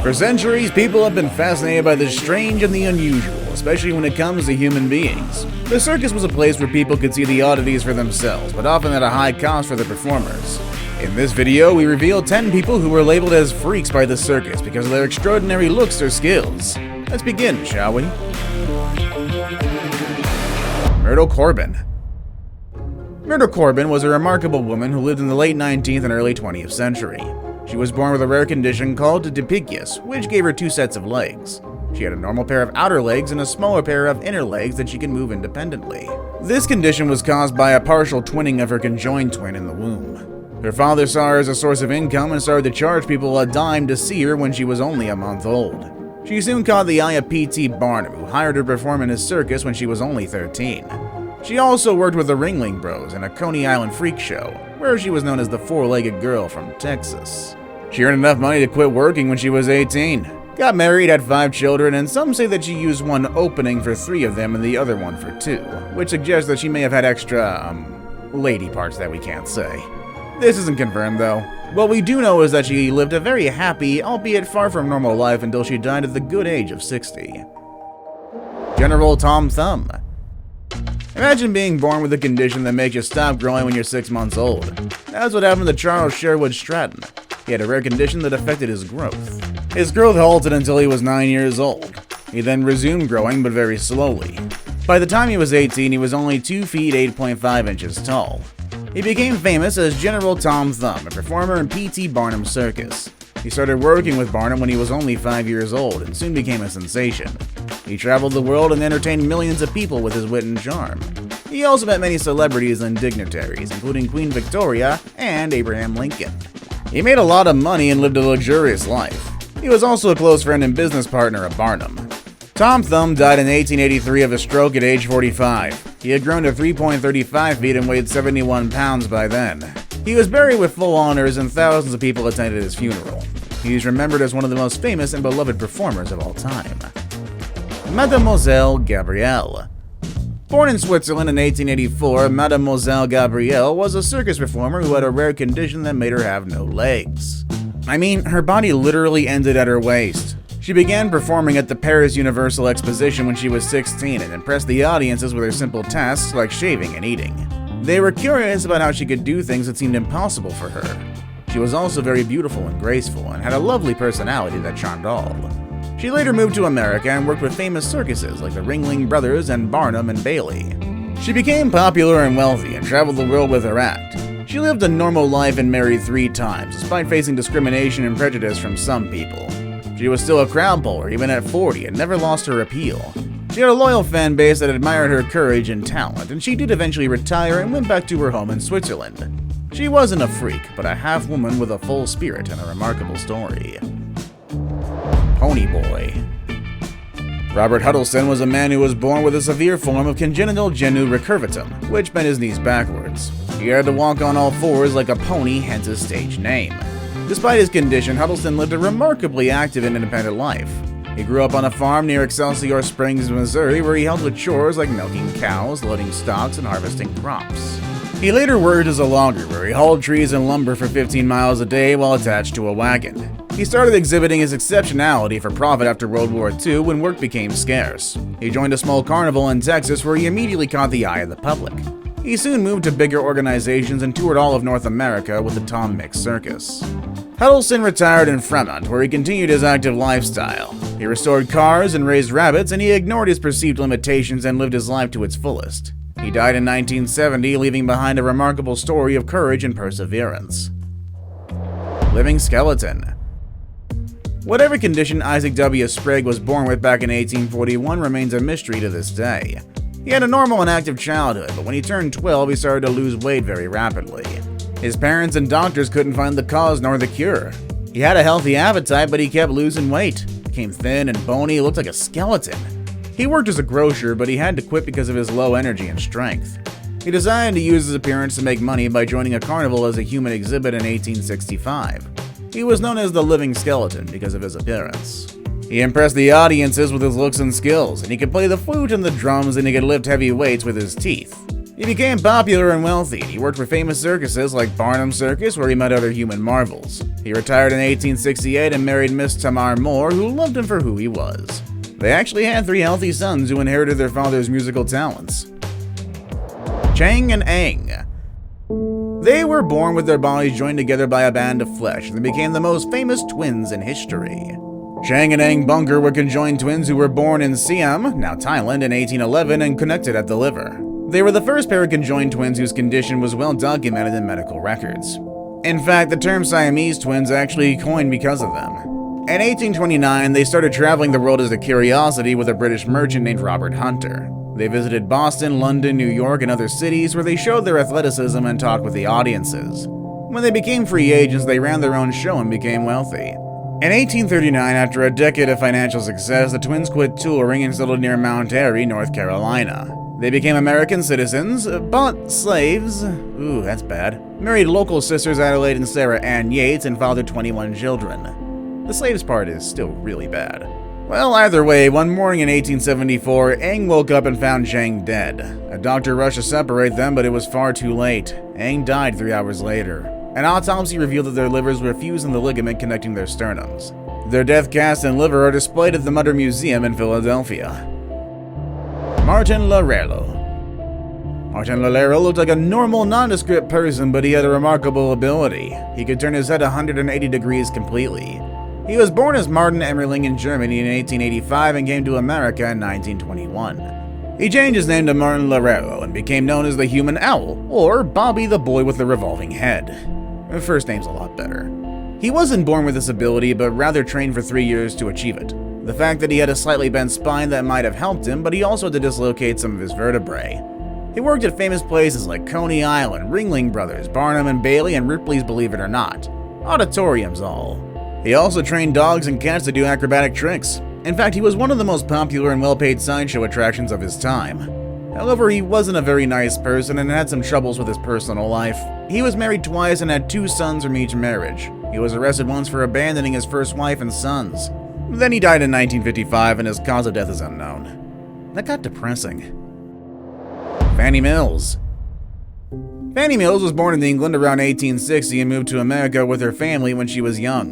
For centuries, people have been fascinated by the strange and the unusual, especially when it comes to human beings. The circus was a place where people could see the oddities for themselves, but often at a high cost for the performers. In this video, we reveal 10 people who were labeled as freaks by the circus because of their extraordinary looks or skills. Let's begin, shall we? Myrtle Corbin. Myrtle Corbin was a remarkable woman who lived in the late 19th and early 20th century. She was born with a rare condition called dipicus, which gave her 2 sets of legs. She had a normal pair of outer legs and a smaller pair of inner legs that she could move independently. This condition was caused by a partial twinning of her conjoined twin in the womb. Her father saw her as a source of income and started to charge people a dime to see her when she was only a month old. She soon caught the eye of P.T. Barnum, who hired her to perform in his circus when she was only 13. She also worked with the Ringling Bros in a Coney Island freak show, where she was known as the four-legged girl from Texas. She earned enough money to quit working when she was 18, got married, had 5 children, and some say that she used one opening for 3 of them and the other one for 2, which suggests that she may have had extra, lady parts that we can't say. This isn't confirmed, though. What we do know is that she lived a very happy, albeit far from normal life until she died at the good age of 60. General Tom Thumb. Imagine being born with a condition that makes you stop growing when you're 6 months old. That's what happened to Charles Sherwood Stratton. He had a rare condition that affected his growth. His growth halted until he was 9 years old. He then resumed growing, but very slowly. By the time he was 18, he was only 2 feet 8.5 inches tall. He became famous as General Tom Thumb, a performer in P.T. Barnum's circus. He started working with Barnum when he was only 5 years old and soon became a sensation. He traveled the world and entertained millions of people with his wit and charm. He also met many celebrities and dignitaries, including Queen Victoria and Abraham Lincoln. He made a lot of money and lived a luxurious life. He was also a close friend and business partner of Barnum. Tom Thumb died in 1883 of a stroke at age 45. He had grown to 3.35 feet and weighed 71 pounds by then. He was buried with full honors and thousands of people attended his funeral. He is remembered as one of the most famous and beloved performers of all time. Mademoiselle Gabrielle. Born in Switzerland in 1884, Mademoiselle Gabrielle was a circus performer who had a rare condition that made her have no legs. I mean, her body literally ended at her waist. She began performing at the Paris Universal Exposition when she was 16 and impressed the audiences with her simple tasks like shaving and eating. They were curious about how she could do things that seemed impossible for her. She was also very beautiful and graceful and had a lovely personality that charmed all. She later moved to America and worked with famous circuses like the Ringling Brothers and Barnum and Bailey. She became popular and wealthy and traveled the world with her act. She lived a normal life and married 3 times, despite facing discrimination and prejudice from some people. She was still a crowd puller even at 40 and never lost her appeal. She had a loyal fan base that admired her courage and talent, and she did eventually retire and went back to her home in Switzerland. She wasn't a freak, but a half-woman with a full spirit and a remarkable story. Ponyboy. Robert Huddleston was a man who was born with a severe form of congenital genu recurvatum, which bent his knees backwards. He had to walk on all 4s like a pony, hence his stage name. Despite his condition, Huddleston lived a remarkably active and independent life. He grew up on a farm near Excelsior Springs, Missouri, where he helped with chores like milking cows, loading stocks, and harvesting crops. He later worked as a logger, where he hauled trees and lumber for 15 miles a day while attached to a wagon. He started exhibiting his exceptionality for profit after World War II when work became scarce. He joined a small carnival in Texas where he immediately caught the eye of the public. He soon moved to bigger organizations and toured all of North America with the Tom Mix Circus. Huddleston retired in Fremont, where he continued his active lifestyle. He restored cars and raised rabbits, and he ignored his perceived limitations and lived his life to its fullest. He died in 1970, leaving behind a remarkable story of courage and perseverance. Living skeleton. Whatever condition Isaac W. Sprague was born with back in 1841 remains a mystery to this day. He had a normal and active childhood, but when he turned 12, he started to lose weight very rapidly. His parents and doctors couldn't find the cause nor the cure. He had a healthy appetite, but he kept losing weight. Became thin and bony, looked like a skeleton. He worked as a grocer, but he had to quit because of his low energy and strength. He decided to use his appearance to make money by joining a carnival as a human exhibit in 1865. He was known as the Living Skeleton because of his appearance. He impressed the audiences with his looks and skills, and he could play the flute and the drums, and he could lift heavy weights with his teeth. He became popular and wealthy. He worked for famous circuses like Barnum Circus, where he met other human marvels. He retired in 1868 and married Miss Tamar Moore, who loved him for who he was. They actually had 3 healthy sons who inherited their father's musical talents. Jang and Aang. They were born with their bodies joined together by a band of flesh, and they became the most famous twins in history. Jang and Aang Bunker were conjoined twins who were born in Siam, now Thailand, in 1811 and connected at the liver. They were the first pair of conjoined twins whose condition was well documented in medical records. In fact, the term Siamese twins actually coined because of them. In 1829, they started traveling the world as a curiosity with a British merchant named Robert Hunter. They visited Boston, London, New York, and other cities where they showed their athleticism and talked with the audiences. When they became free agents, they ran their own show and became wealthy. In 1839, after a decade of financial success, the twins quit touring and settled near Mount Airy, North Carolina. They became American citizens, bought slaves, ooh, that's bad, married local sisters Adelaide and Sarah Ann Yates, and fathered 21 children. The slaves part is still really bad. Well, either way, one morning in 1874, Aang woke up and found Jang dead. A doctor rushed to separate them, but it was far too late. Aang died 3 hours later. An autopsy revealed that their livers were fused in the ligament connecting their sternums. Their death cast and liver are displayed at the Mutter Museum in Philadelphia. Martin Lorello. Martin Lorello looked like a normal, nondescript person, but he had a remarkable ability. He could turn his head 180 degrees completely. He was born as Martin Emmerling in Germany in 1885 and came to America in 1921. He changed his name to Martin Lorello and became known as the Human Owl, or Bobby the Boy with the Revolving Head. His first name's a lot better. He wasn't born with this ability, but rather trained for 3 years to achieve it. The fact that he had a slightly bent spine that might have helped him, but he also had to dislocate some of his vertebrae. He worked at famous places like Coney Island, Ringling Brothers, Barnum and Bailey, and Ripley's Believe It or Not. Auditoriums all. He also trained dogs and cats to do acrobatic tricks. In fact, he was one of the most popular and well-paid sideshow attractions of his time. However, he wasn't a very nice person and had some troubles with his personal life. He was married twice and had 2 sons from each marriage. He was arrested once for abandoning his first wife and sons. Then he died in 1955 and his cause of death is unknown. That got depressing. Fanny Mills. Fanny Mills was born in England around 1860 and moved to America with her family when she was young.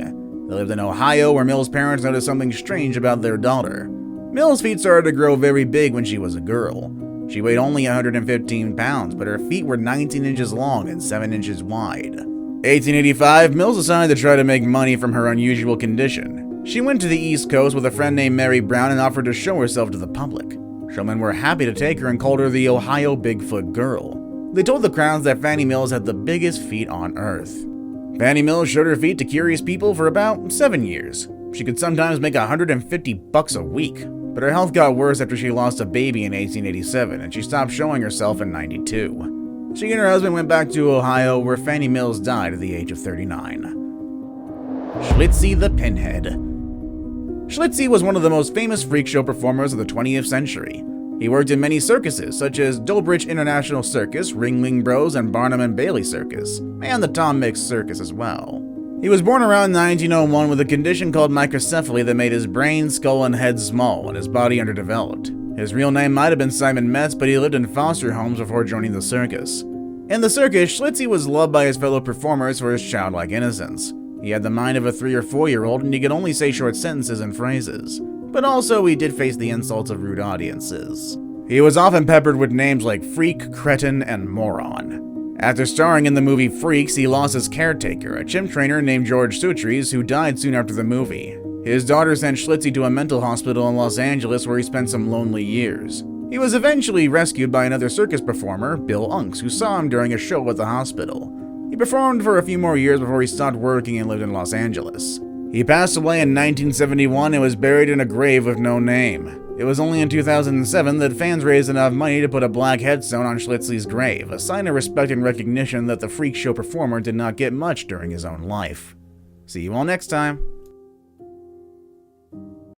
They lived in Ohio, where Mills' parents noticed something strange about their daughter. Mills' feet started to grow very big when she was a girl. She weighed only 115 pounds, but her feet were 19 inches long and 7 inches wide. 1885, Mills decided to try to make money from her unusual condition. She went to the East Coast with a friend named Mary Brown and offered to show herself to the public. Showmen were happy to take her and called her the Ohio Bigfoot Girl. They told the crowds that Fanny Mills had the biggest feet on Earth. Fanny Mills showed her feet to curious people for about 7 years. She could sometimes make $150 a week, but her health got worse after she lost a baby in 1887 and she stopped showing herself in 92. She and her husband went back to Ohio, where Fanny Mills died at the age of 39. Schlitzie the Pinhead. Schlitzie was one of the most famous freak show performers of the 20th century. He worked in many circuses, such as Dobrich International Circus, Ringling Bros, and Barnum and Bailey Circus, and the Tom Mix Circus as well. He was born around 1901 with a condition called microcephaly that made his brain, skull, and head small and his body underdeveloped. His real name might have been Simon Metz, but he lived in foster homes before joining the circus. In the circus, Schlitzie was loved by his fellow performers for his childlike innocence. He had the mind of a 3 or 4-year-old and he could only say short sentences and phrases. But also, he did face the insults of rude audiences. He was often peppered with names like freak, cretin, and moron. After starring in the movie Freaks, he lost his caretaker, a chimp trainer named George Sutries, who died soon after the movie. His daughter sent Schlitzie to a mental hospital in Los Angeles where he spent some lonely years. He was eventually rescued by another circus performer, Bill Unks, who saw him during a show at the hospital. He performed for a few more years before he stopped working and lived in Los Angeles. He passed away in 1971 and was buried in a grave with no name. It was only in 2007 that fans raised enough money to put a black headstone on Schlitzie's grave, a sign of respect and recognition that the freak show performer did not get much during his own life. See you all next time.